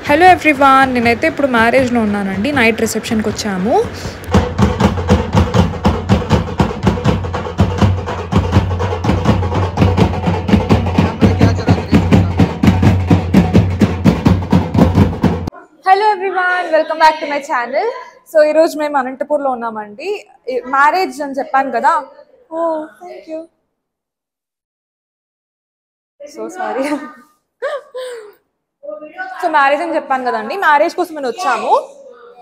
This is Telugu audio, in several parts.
హలో ఎవ్రీవాన్, నేనైతే ఇప్పుడు మ్యారేజ్లో ఉన్నానండి. నైట్ రిసెప్షన్కి వచ్చాము. Hello everyone, welcome back to my channel. So ఈరోజు మేము అనంతపూర్లో ఉన్నామండి. మ్యారేజ్ అని చెప్పాను కదా. Oh thank you, so sorry. So marriage అని చెప్పాను కదండి, మ్యారేజ్ కోసం మేము వచ్చాము.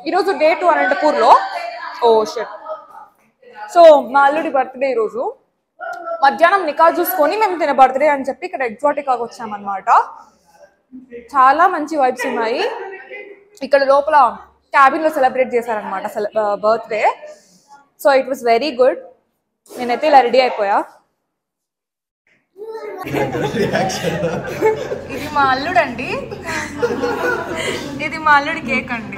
ఈరోజు డే 2 అనంతపూర్లో. Oh shit. సో మా అల్లుడి బర్త్డే ఈరోజు మధ్యాహ్నం నికా చూసుకొని మేము తిన బర్త్డే అని చెప్పి ఇక్కడ ఎగ్జాటికాకి వచ్చామన్నమాట. చాలా మంచి వైబ్స్ ఉన్నాయి. ఇక్కడ లోపల క్యాబిన్లో సెలబ్రేట్ చేశారనమాట birthday. So it was very good. నేనైతే ఇలా రెడీ అయిపోయా. ఇది మా అల్లుడు అండి, ఇది మా అల్లుడి కేక్ అండి.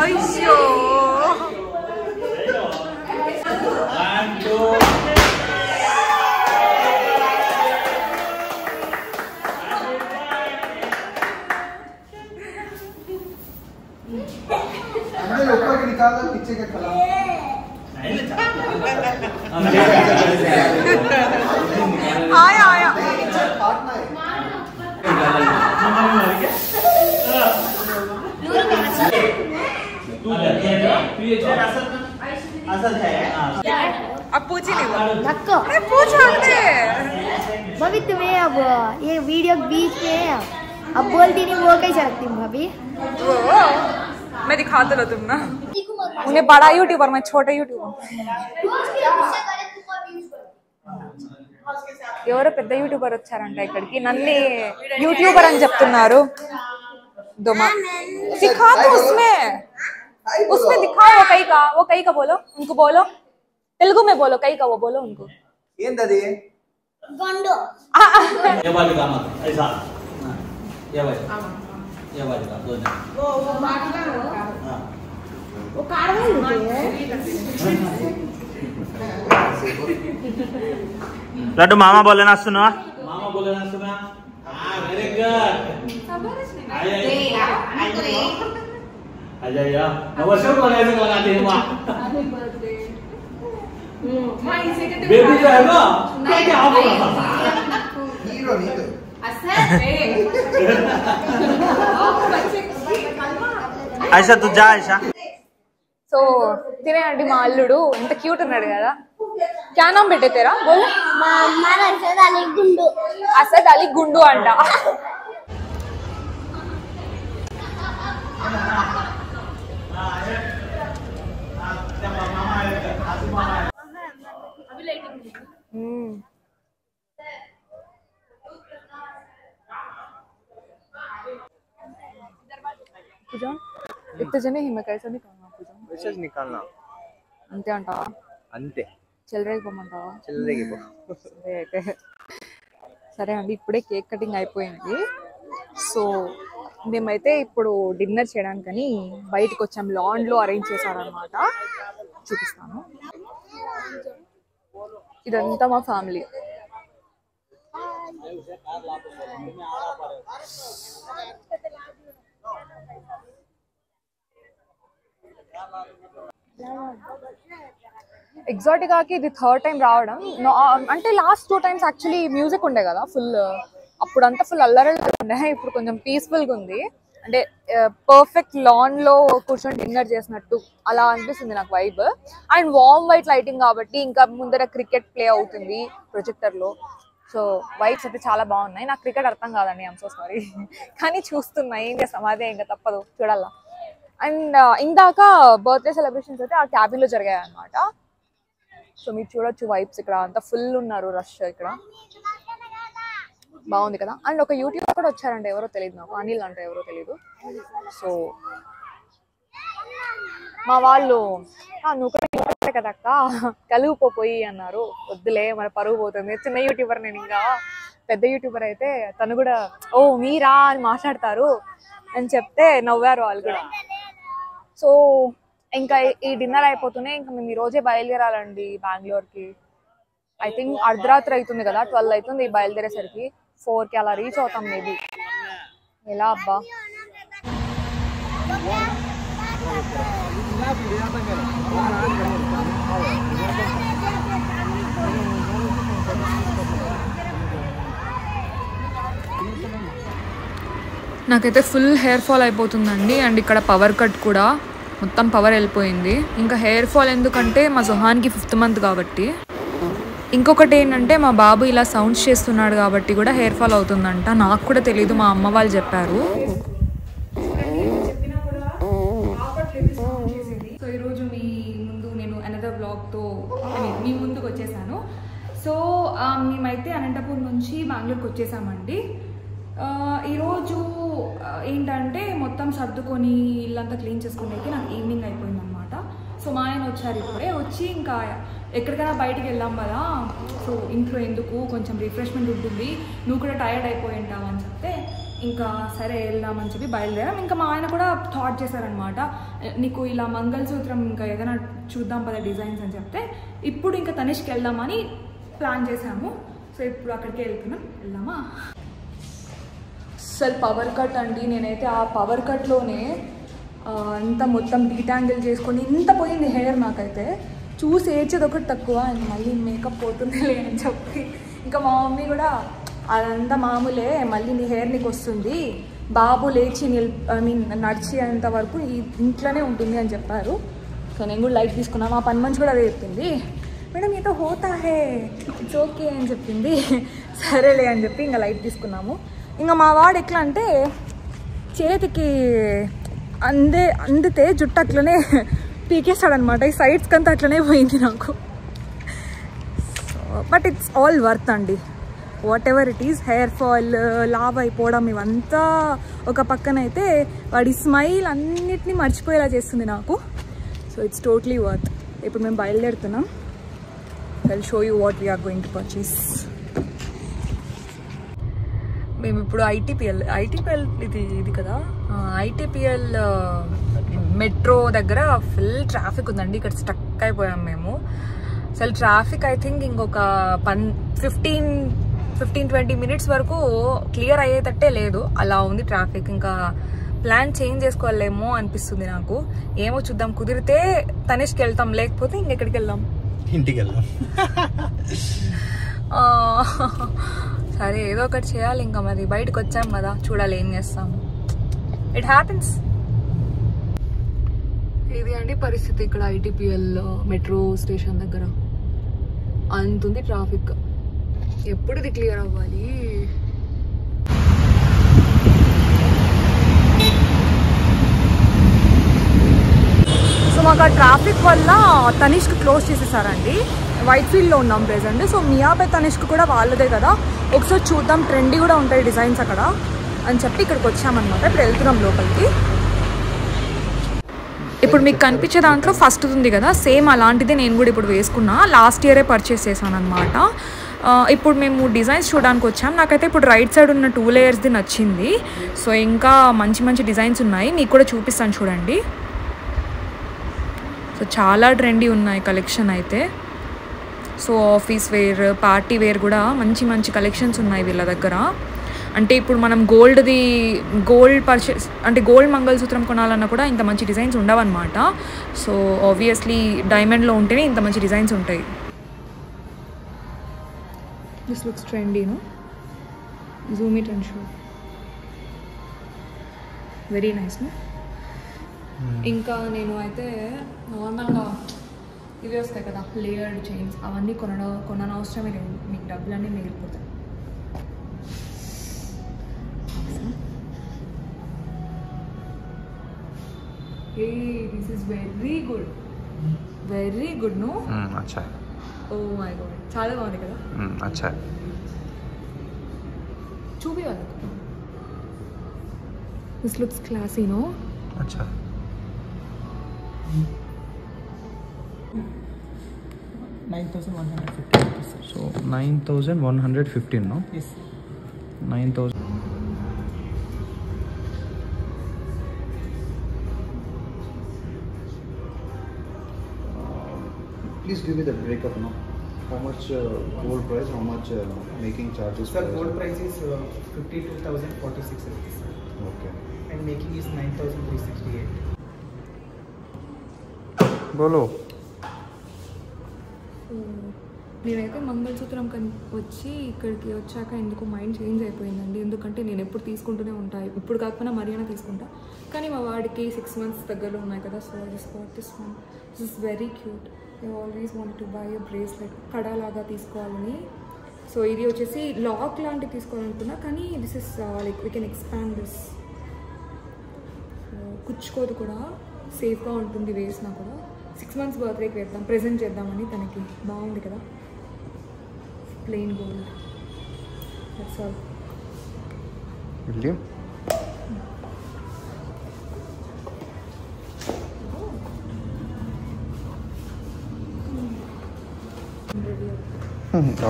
అయ్యో आया आया अब पूछी नहीं वो पूछो भाभी तुम्हें अब ये वीडियो के बीच में अब बोलती नहीं, वो कैसे रखती हूँ भाभी? वो मैं दिखा तो लो तुम ना, उन्हें बड़ा यूट्यूबर, मैं छोटा यूट्यूबर. ఎవరో పెద్ద యూట్యూబర్ వచ్చారంట ఇక్కడికి, నన్ను యూట్యూబర్ అని చెప్తున్నారు. दिखा तो उसमें उसमें दिखाओ. वो कई का बोलो, उनको बोलो तेलुगु में बोलो, कई का वो बोलो उनको. ఏందది गंडो ये वाली का मत ऐसा ये वाली का दो वो माटला हां वो काढ़वा लेते हैं. लड्डू मामा बोले ना सुनो, मामा बोले ना सुना. हां वेरी गुड. आजा या नमस्कार बोले ऐसे लगा दे हुआ बेबी जो है ना क्या आप बोला హీరో నీతో ऐसा तू जा ऐसा. సో తినేయండి. మా అల్లుడు ఎంత క్యూట్ ఉన్నాడు కదా. క్యా నామ్ బేటే తేరా బోలో. हमारा सदाली गुंडो అసద్ అలీ గుండు అంట. पूजा इतने जने ही मैं कैसा निकालना पूजा మెసేజ్ నికాల్నా అంతే అంటావా? అంతే చెల్లరేగిపోమంటావా? చెల్లెకి పో. సరే అయితే సరే అండి. ఇప్పుడే కేక్ కటింగ్ అయిపోయింది. సో మేమైతే ఇప్పుడు డిన్నర్ చేయడానికని బయటకు వచ్చాం. లాన్లో అరేంజ్ చేశారనమాట, చూపిస్తాను. ఇదంతా మా ఫ్యామిలీ. ఎగ్జాటికాకి ఇది 3rd టైం రావడం. అంటే లాస్ట్ 2 టైమ్స్ యాక్చువల్లీ మ్యూజిక్ ఉండే కదా ఫుల్, అప్పుడంతా ఫుల్ అల్లరల్లా ఉండే. ఇప్పుడు కొంచెం పీస్ఫుల్గా ఉంది. అంటే పర్ఫెక్ట్ లాన్లో కూర్చొని డిన్నర్ చేసినట్టు అలా అనిపిస్తుంది నాకు vibe. And warm white lighting కాబట్టి ఇంకా ముందర క్రికెట్ ప్లే అవుతుంది ప్రొజెక్టర్లో. సో వైబ్స్ అయితే చాలా బాగున్నాయి. నాకు క్రికెట్ అర్థం కాదండి, ఐఎమ్ సో సారీ. కానీ చూస్తున్నాయి, ఏం చేస్తాం, అదే ఇంకా తప్పదు, చూడాలా. అండ్ ఇందాక బర్త్డే సెలబ్రేషన్స్ అయితే ఆ క్యాబిన్లో జరిగాయి అన్నమాట. సో మీరు చూడొచ్చు వైబ్స్, ఇక్కడ అంతా ఫుల్ ఉన్నారు, రష్ ఇక్కడ. బాగుంది కదా. అండ్ ఒక యూట్యూబర్ కూడా వచ్చారంటే ఎవరో తెలియదు నాకు, అనిల్ అంటే ఎవరో తెలియదు. సో మా వాళ్ళు నువ్వు కూడా కదక్క కలుపుపోయి అన్నారు. వద్దులే మన పరుగు పోతుంది, చిన్న యూట్యూబర్ నేను, ఇంకా పెద్ద యూట్యూబర్ అయితే తను కూడా ఓ మీరా అని మాట్లాడతారు అని చెప్తే నవ్వారు వాళ్ళు కూడా. సో ఇంకా ఈ డిన్నర్ అయిపోతూనే ఇంకా మేము ఈ రోజే బయలుదేరాలండి బెంగళూరుకి. ఐ థింక్ అర్ధరాత్రి అవుతుంది కదా, 12 అవుతుంది బయలుదేరేసరికి. 4కి అలా రీచ్ అవుతాం మేబీ. ఎలా అబ్బా నాకైతే ఫుల్ హెయిర్ ఫాల్ అయిపోతుందండి. అండ్ ఇక్కడ పవర్ కట్ కూడా, మొత్తం పవర్ వెళ్ళిపోయింది. ఇంకా హెయిర్ ఫాల్ ఎందుకంటే మా జొహాన్కి 5th month కాబట్టి. ఇంకొకటి ఏంటంటే మా బాబు ఇలా సౌండ్స్ చేస్తున్నాడు కాబట్టి కూడా హెయిర్ ఫాల్ అవుతుందంట. నాకు కూడా తెలీదు, మా అమ్మ వాళ్ళు చెప్పారు. సో ఈరోజు మీ ముందు నేను అనదర్ బ్లాగ్తో మీ ముందుకు వచ్చేసాను. సో మేమైతే అనంతపూర్ నుంచి బెంగళూరుకి వచ్చేసామండి. ఈరోజు ఏంటంటే మొత్తం సర్దుకొని ఇల్లంతా క్లీన్ చేసుకునేకి నాకు ఈవినింగ్ అయిపోయిందనమాట. సో మా ఆయన వచ్చారు ఇప్పుడే. వచ్చి ఇంకా ఎక్కడికైనా బయటికి వెళ్ళాం కదా, సో ఇంట్లో ఎందుకు కొంచెం రిఫ్రెష్మెంట్ ఉంటుంది, నువ్వు కూడా టైర్డ్ అయిపోయి ఉంటావు అని చెప్తే ఇంకా సరే వెళ్దామని చెప్పి బయలుదేరాం. ఇంకా మా ఆయన కూడా థాట్ చేశారనమాట, నీకు ఇలా మంగళసూత్రం ఇంకా ఏదైనా చూద్దాం పద డిజైన్స్ అని చెప్తే ఇప్పుడు ఇంకా తనిష్కి వెళ్దామని ప్లాన్ చేసాము. సో ఇప్పుడు అక్కడికే వెళ్దామా. అసలు పవర్ కట్ అండి, నేనైతే ఆ పవర్ కట్లోనే అంతా మొత్తం డీటాంగిల్ చేసుకొని ఇంత పోయింది హెయిర్. నాకైతే చూసి ఏడ్చేది ఒకటి తక్కువ, ఇంకా మళ్ళీ మేకప్ పోతుందిలే అని చెప్పి ఇంకా మా మమ్మీ కూడా అదంతా మామూలే, మళ్ళీ నీ హెయిర్ నీకు వస్తుంది, బాబు లేచి నడిచి అంత వరకు ఈ ఇంట్లోనే ఉంటుంది అని చెప్పారు. సో నేను కూడా లైట్ తీసుకున్నాను. మా పని మనిషి కూడా అదే చెప్పింది, మేడం ఏదో హోతా హే ఇట్స్ ఓకే అని చెప్పింది. సరేలే అని చెప్పి ఇంకా లైట్ తీసుకున్నాము. ఇంకా మా వాడు ఎట్లా అంటే చేతికి అందితే జుట్టు అట్లనే పీకేస్తాడనమాట. ఈ సైడ్స్కి అంతా అట్లనే పోయింది నాకు. బట్ ఇట్స్ ఆల్ వర్త్ అండి, what ever it is. Hair fall, లావ్ అయిపోవడం ఇవంతా ఒక పక్కనైతే వాడి స్మైల్ అన్నిటినీ మర్చిపోయేలా చేస్తుంది నాకు. So it's totally worth. ఇప్పుడు మేము బయలుదేరుతున్నాం. I'll show you what we are going to purchase. మేము ఇప్పుడు ఐటీపీఎల్ ఇది కదా, ఐటీపీఎల్ మెట్రో దగ్గర ఫుల్ ట్రాఫిక్ ఉందండి. ఇక్కడ స్టక్ అయిపోయాం మేము. అసలు ట్రాఫిక్ ఐ థింక్ ఇంకొక 15-20 minutes వరకు క్లియర్ అయ్యేటట్టే లేదు, అలా ఉంది ట్రాఫిక్. ఇంకా ప్లాన్ చేంజ్ చేసుకోవాలేమో అనిపిస్తుంది నాకు. ఏమో చూద్దాం, కుదిరితే తనిష్కి వెళ్తాం, లేకపోతే ఇంకెక్కడికి వెళ్దాం, ఇంటికి వెళ్దాం. సరే ఏదో ఒకటి చేయాలి. ఇంకా మరి బయటకు వచ్చాం కదా, చూడాలి ఏం చేస్తాము. It happens. ఇది అండి పరిస్థితి ఇక్కడ ఐటీపీఎల్ మెట్రో స్టేషన్ దగ్గర. అంతుంది ట్రాఫిక్. ఎప్పుడు ఇది క్లియర్ అవ్వాలి? సో మాకు ఆ ట్రాఫిక్ వల్ల తనిష్కి క్లోజ్ చేసేసారండి. వైట్ఫీల్డ్లో ఉన్నాం ప్రెజెంట్. సో మియాపై తనిష్కి కూడా వాళ్ళదే కదా, ఒకసారి చూద్దాం, ట్రెండీ కూడా ఉంటాయి డిజైన్స్ అక్కడ అని చెప్పి ఇక్కడికి వచ్చామన్నమాట. ఇప్పుడు వెళ్తున్నాం లోపలికి. ఇప్పుడు మీకు కనిపించే దాంట్లో ఫస్ట్ ఉంది కదా, సేమ్ అలాంటిదే నేను కూడా ఇప్పుడు వేసుకున్నా. లాస్ట్ ఇయరే పర్చేస్ చేశాను అనమాట. ఇప్పుడు మేము డిజైన్స్ చూడడానికి వచ్చాం. నాకైతే ఇప్పుడు రైట్ సైడ్ ఉన్న 2 layers నచ్చింది. సో ఇంకా మంచి మంచి డిజైన్స్ ఉన్నాయి, మీకు కూడా చూపిస్తాను చూడండి. సో చాలా ట్రెండీ ఉన్నాయి కలెక్షన్ అయితే. So office wear, party wear కూడా మంచి మంచి కలెక్షన్స్ ఉన్నాయి వీళ్ళ దగ్గర. అంటే ఇప్పుడు మనం గోల్డ్ పర్చేస్ అంటే గోల్డ్ మంగళసూత్రం కొనాలన్నా కూడా ఇంత మంచి డిజైన్స్ ఉండవన్నమాట. సో ఆబ్వియస్లీ డైమండ్లో ఉంటేనే ఇంత మంచి డిజైన్స్ ఉంటాయి. This looks trendy, no? Zoom it and show. Very nice, no? ఇంకా నేను అయితే నార్మల్గా ఇవి వస్తాయి కదా లేయర్డ్ చైన్స్, అవన్నీ కొననవసరమే లేదు, మీకు డబ్బులన్నీ మిగిలిపోతాయి. This is very good, no? అచ్చా. ఓ మై గాడ్, చాలా బాగుంది కదా. అచ్చా. చూపి వాళ్ళకి. This looks classy no. अच्छा 9,150. so 9,115 no. Yes. 9,000. Please give me the breakup now. How much gold price? How much making charges? Sir, gold price is 52,046 rupees. Okay. And making is 9,368. बोलो. నేనైతే మంగళసూత్రం వచ్చి ఇక్కడికి వచ్చాక ఎందుకు మైండ్ చేంజ్ అయిపోయిందండి. ఎందుకంటే నేను ఎప్పుడు తీసుకుంటూనే ఉంటాను, ఇప్పుడు కాకపోయినా మరియానా తీసుకుంటా. కానీ మా వాడికి 6 months దగ్గరలో ఉన్నాయి కదా. So I just got this one. This is very cute. I always want to buy a bracelet, కడాలాగా తీసుకోవాలని. సో ఇది వచ్చేసి లాక్ లాంటివి తీసుకోవాలనుకున్నా, కానీ this is like we can expand this. కుచ్చుకోదు కూడా, సేఫ్గా ఉంటుంది వేసినా కూడా. 6 months బర్త్డేకి వేద్దాం, ప్రెజెంట్ చేద్దామని. తనకి బాగుంది కదా, plain gold. That's all. William.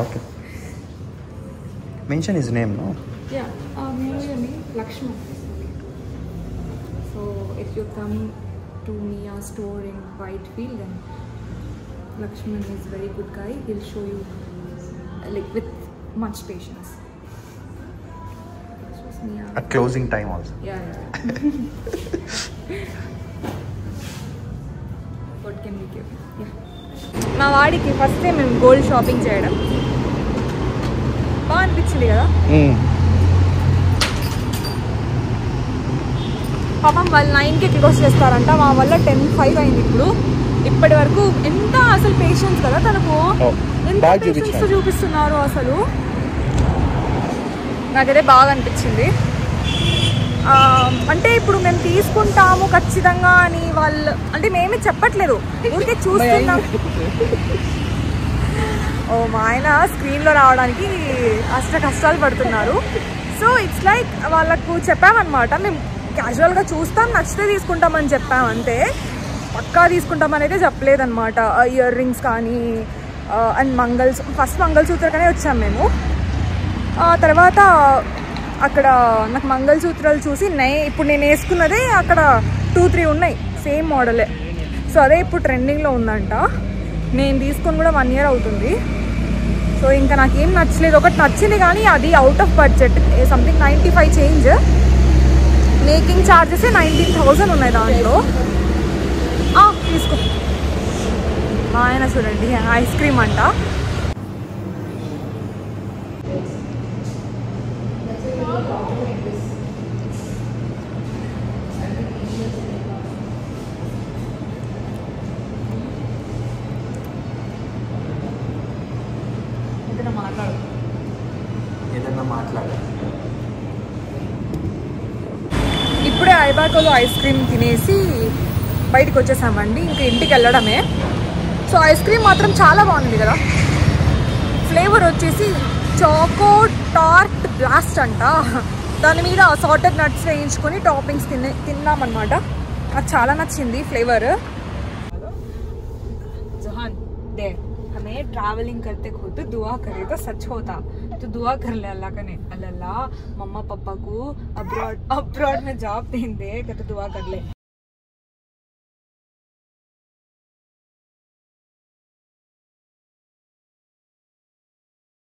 Okay. Mention his name, no? Yeah, your name Lakshman. So if you come to Mia store in Whitefield, then Lakshman is a very good guy. He'll show you like with much patience. This was Mia. At closing time also. Yeah. What can we give? Yeah. మా వాడికి ఫస్ట్ టైం మేము గోల్డ్ షాపింగ్ చేయడం బాగా అనిపించింది కదా. పాపం వాళ్ళు 9కి క్లోజ్ చేస్తారంట, మా వల్ల 10:05 అయింది. ఇప్పటి వరకు ఎంత అసలు పేషెన్స్ కదా తనకు, ఎంత పేషెన్స్ చూపిస్తున్నారు అసలు. నాకైతే బాగా అనిపించింది. అంటే ఇప్పుడు మేము తీసుకుంటాము ఖచ్చితంగా అని వాళ్ళు అంటే మేమే చెప్పట్లేదు, ఊరికే చూస్తున్నాం. ఓ మా ఆయన స్క్రీన్లో రావడానికి కష్టాలు పడుతున్నారు. సో ఇట్స్ లైక్ వాళ్ళకు చెప్పామన్నమాట, మేము క్యాజువల్గా చూస్తాం, నచ్చితే తీసుకుంటామని చెప్పాం అంతే. పక్కా తీసుకుంటామని అయితే చెప్పలేదన్నమాట. ఇయర్ రింగ్స్ కానీ అండ్ ఫస్ట్ మంగళసూత్రకనే వచ్చాం మేము. తర్వాత అక్కడ నాకు మంగళసూత్రాలు చూసి ఇప్పుడు నేను వేసుకున్నదే అక్కడ 2-3 ఉన్నాయి సేమ్ మోడలే. సో అదే ఇప్పుడు ట్రెండింగ్లో ఉందంట. నేను తీసుకొని కూడా 1 year అవుతుంది. సో ఇంకా నాకేం నచ్చలేదు. ఒకటి నచ్చింది కానీ అది out of budget, something 95 change. Making charges 19,000 ఉన్నాయి దాంట్లో. తీసుకో. మా ఆయన చూడండి ఐస్ క్రీమ్ అంట. ఏదన్నా మాట్లాడు. ఇప్పుడే ఐబాకోలో ఐస్ క్రీమ్ తినేసి బయటకు వచ్చేసామండి. ఇంకా ఇంటికి వెళ్ళడమే. సో ఐస్ క్రీమ్ మాత్రం చాలా బాగుంది కదా. ఫ్లేవర్ వచ్చేసి చాకో టార్ట్ బ్లాస్ట్ అంట. దాని మీద సాల్టెడ్ నట్స్ వేయించుకొని టాపింగ్స్ తిన్నామన్నమాట. నాకు చాలా నచ్చింది ఫ్లేవర్. జహాన్ దే हमें ट्रैवलिंग करते खुद दुआ करे तो सच होता, तो दुआ कर ले अल्लाह का ने अल्लाह मम्मा पापा को अब्रॉड में जॉब दें दे, तो दुआ कर ले.